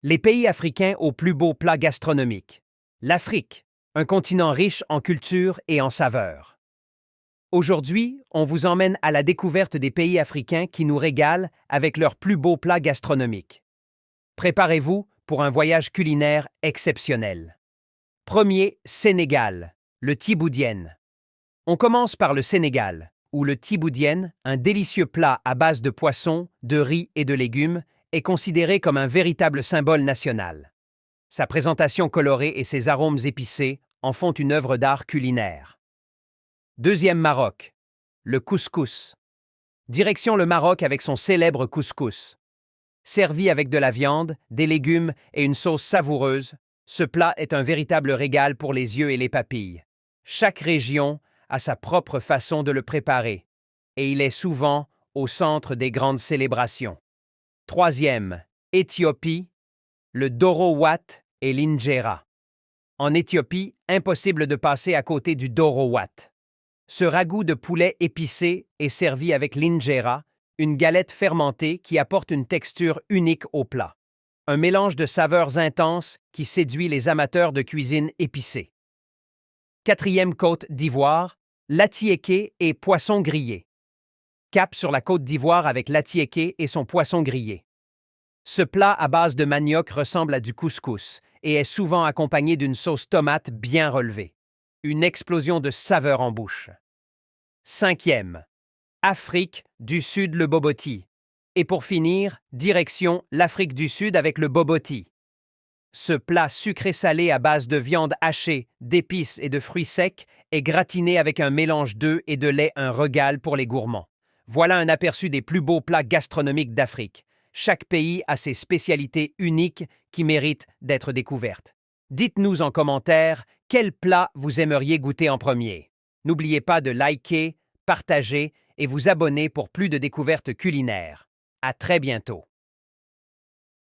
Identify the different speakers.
Speaker 1: Les pays africains aux plus beaux plats gastronomiques. L'Afrique, un continent riche en culture et en saveurs. Aujourd'hui, on vous emmène à la découverte des pays africains qui nous régalent avec leurs plus beaux plats gastronomiques. Préparez-vous pour un voyage culinaire exceptionnel. Premier, Sénégal, le tiboudienne. On commence par le Sénégal, où le tiboudienne, un délicieux plat à base de poisson, de riz et de légumes, est considéré comme un véritable symbole national. Sa présentation colorée et ses arômes épicés en font une œuvre d'art culinaire. Deuxième Maroc, le couscous. Direction le Maroc avec son célèbre couscous. Servi avec de la viande, des légumes et une sauce savoureuse, ce plat est un véritable régal pour les yeux et les papilles. Chaque région a sa propre façon de le préparer, et il est souvent au centre des grandes célébrations. Troisième, Éthiopie, le doro wat et l'injera. En Éthiopie, impossible de passer à côté du doro wat. Ce ragoût de poulet épicé est servi avec l'injera, une galette fermentée qui apporte une texture unique au plat. Un mélange de saveurs intenses qui séduit les amateurs de cuisine épicée. Quatrième Côte d'Ivoire, l'atiéké et poisson grillé. Cap sur la Côte d'Ivoire avec l'atiéké et son poisson grillé. Ce plat à base de manioc ressemble à du couscous et est souvent accompagné d'une sauce tomate bien relevée. Une explosion de saveurs en bouche. Cinquième, Afrique du Sud, le boboti. Et pour finir, direction l'Afrique du Sud avec le boboti. Ce plat sucré-salé à base de viande hachée, d'épices et de fruits secs est gratiné avec un mélange d'œufs et de lait, un régal pour les gourmands. Voilà un aperçu des plus beaux plats gastronomiques d'Afrique. Chaque pays a ses spécialités uniques qui méritent d'être découvertes. Dites-nous en commentaire quel plat vous aimeriez goûter en premier. N'oubliez pas de liker, partager et vous abonner pour plus de découvertes culinaires. À très bientôt.